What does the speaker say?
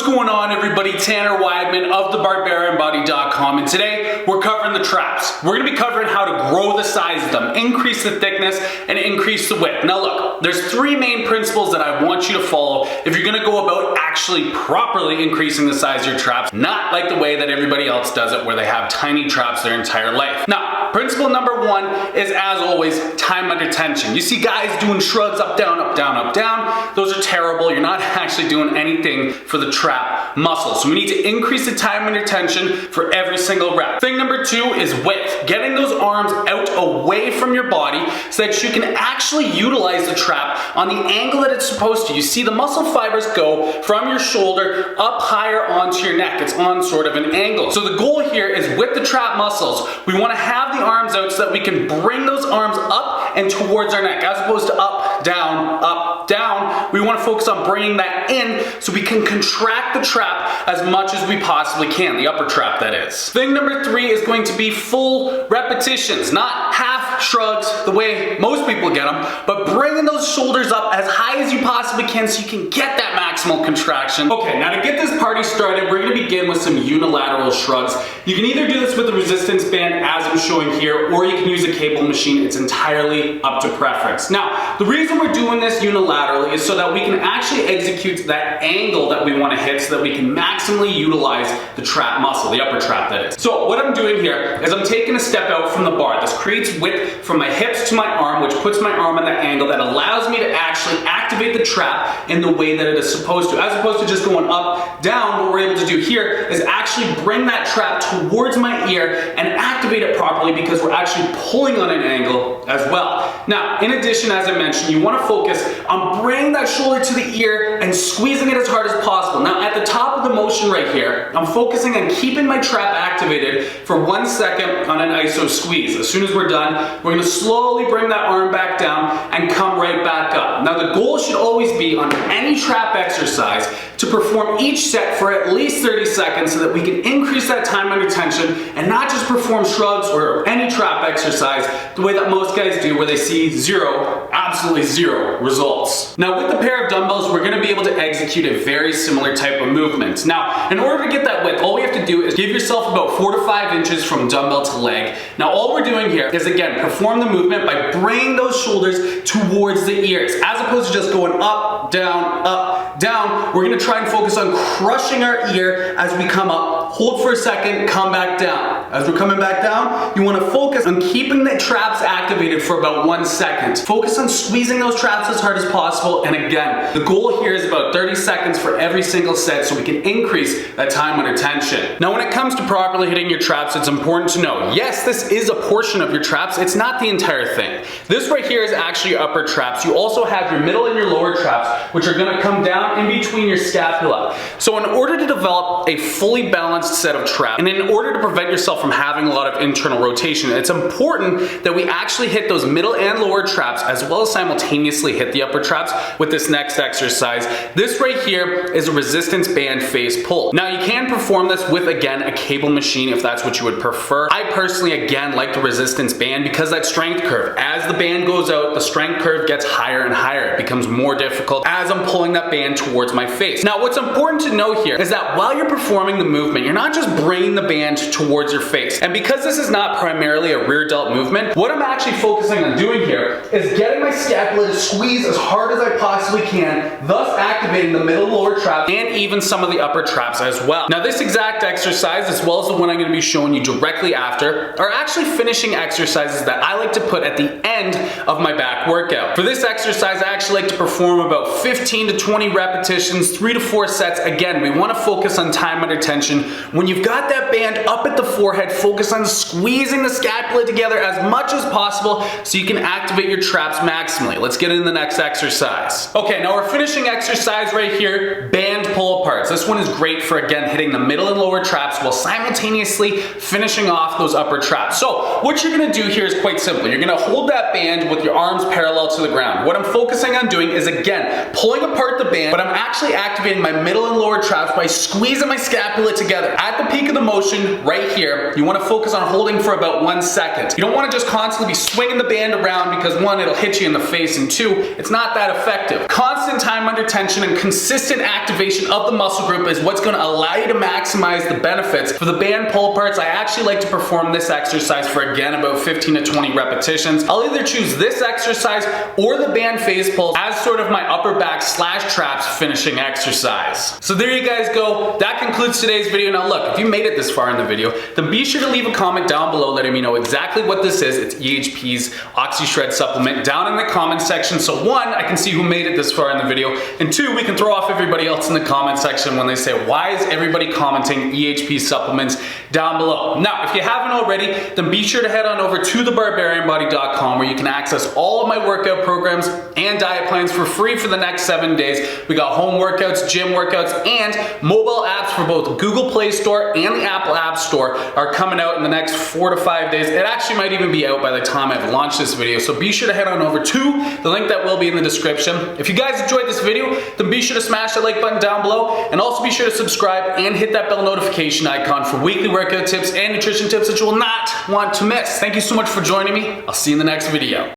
going on, everybody? Tanner Wideman of thebarbarianbody.com, and today we're covering the traps. We're going to be covering how to grow the size of them, increase the thickness, and increase the width. Now look, there's three main principles that I want you to follow if you're going to go about actually properly increasing the size of your traps, not like the way that everybody else does it where they have tiny traps their entire life. Now, principle number one is, as always, time under tension. You see guys doing shrugs up, down, up, down, up, down. Those are terrible. You're not actually doing anything for the trap muscle. So we need to increase the time under tension for every single rep. Thing number two is width. Getting those arms out away from your body so that you can actually utilize the trap on the angle that it's supposed to. You see the muscle fibers go from your shoulder up higher onto your neck. It's on sort of an angle. So the goal here is with the trap muscles, we want to have the arms out so that we can bring those arms up and towards our neck as opposed to up, down, up, down. We want to focus on bringing that in so we can contract the trap as much as we possibly can, the upper trap that is. Thing number three is going to be full repetitions, not half shrugs the way most people get them, but bringing those shoulders up as high as you possibly can so you can get that maximal contraction. Okay, now to get this party started, we're going to begin with some unilateral shrugs. You can either do this with a resistance band as I'm showing here, or you can use a cable machine. It's entirely up to preference. Now, the reason we're doing this unilaterally is so that we can actually execute that angle that we want to hit so that we can maximally utilize the trap muscle, the upper trap that is. So what I'm doing here is I'm taking a step out from the bar. This creates width from my hips to my arm, which puts my arm on that angle that allows me to actually activate the trap in the way that it is supposed to. As opposed to just going up, down, what we're able to do here is actually bring that trap towards my ear and activate it properly because we're actually pulling on an angle as well. Now, in addition, as I mentioned, you want to focus on bringing that shoulder to the ear and squeezing it as hard as possible. Now, at the top of the motion right here, I'm focusing on keeping my trap activated for 1 second on an iso squeeze. As soon as we're done, we're going to slowly bring that arm back down and come right back up. Now, the goal should always be on any trap exercise to perform each set for at least 30 seconds so that we can increase that time under tension and not just perform shrugs or any trap exercise the way that most guys do where they see zero, absolutely zero results. Now with the pair of dumbbells, we're going to be able to execute a very similar type of movement. Now, in order to get that width, all we have to do is give yourself about 4 to 5 inches from dumbbell to leg. Now all we're doing here is, again, perform the movement by bringing those shoulders towards the ears as opposed to just going up, down, up, down. We're going to try and focus on crushing our ear as we come up. Hold for a second, come back down. As we're coming back down, you want to focus on keeping the traps activated for about 1 second. Focus on squeezing those traps as hard as possible, and again, the goal here is about 30 seconds for every single set so we can increase that time under tension. Now when it comes to properly hitting your traps, it's important to know, yes, this is a portion of your traps, it's not the entire thing. This right here is actually your upper traps. You also have your middle and your lower traps, which are going to come down in between your scapula. So in order to develop a fully balanced set of traps, and in order to prevent yourself from having a lot of internal rotation, it's important that we actually hit those middle and lower traps as well as simultaneously hit the upper traps with this next exercise. This right here is a resistance band face pull. Now you can perform this with, again, a cable machine if that's what you would prefer. I personally, again, like the resistance band because that strength curve, as the band goes out, the strength curve gets higher and higher. It becomes more difficult as I'm pulling that band towards my face. Now what's important to know here is that while you're performing the movement, you're not just bringing the band towards your face. And because this is not primarily a rear delt movement, what I'm actually focusing on doing here is getting my scapula to squeeze as hard as I possibly can, thus activating the middle lower trap and even some of the upper traps as well. Now this exact exercise, as well as the one I'm going to be showing you directly after, are actually finishing exercises that I like to put at the end of my back workout. For this exercise, I actually like to perform about 15 to 20 repetitions, 3 to 4 sets. Again, we want to focus on time under tension. When you've got that band up at the forehead, focus on squeezing the scapula together as much as possible so you can activate your traps maximally. Let's get into the next exercise. Okay, now we're finishing exercise right here, band pull aparts. This one is great for, again, hitting the middle and lower traps while simultaneously finishing off those upper traps. So what you're going to do here is quite simple. You're going to hold that band with your arms parallel to the ground. What I'm focusing on doing is, again, pulling apart the band, but I'm actually activating my middle and lower traps by squeezing my scapula together. At the peak of the motion right here, here, you want to focus on holding for about 1 second. You don't want to just constantly be swinging the band around because one, it'll hit you in the face, and two, it's not that effective. Constant time under tension and consistent activation of the muscle group is what's going to allow you to maximize the benefits. For the band pull parts, I actually like to perform this exercise for, again, about 15 to 20 repetitions. I'll either choose this exercise or the band phase pulls as sort of my upper back / traps finishing exercise. So there you guys go. That concludes today's video. Now look, if you made it this far in the video, then be sure to leave a comment down below letting me know exactly what this is. It's EHP's OXYSHRED supplement down in the comment section. So one, I can see who made it this far in the video, and two, we can throw off everybody else in the comment section when they say, why is everybody commenting EHP supplements down below? Now, if you haven't already, then be sure to head on over to thebarbarianbody.com where you can access all of my workout programs and diet plans for free for the next 7 days. We got home workouts, gym workouts, and mobile apps for both Google Play Store and the Apple App Store are coming out in the next 4 to 5 days. It actually might even be out by the time I've launched this video, so be sure to head on over to the link that will be in the description. If you guys enjoyed this video, then be sure to smash that like button down below, and also be sure to subscribe and hit that bell notification icon for weekly workout tips and nutrition tips that you will not want to miss. Thank you so much for joining me. I'll see you in the next video.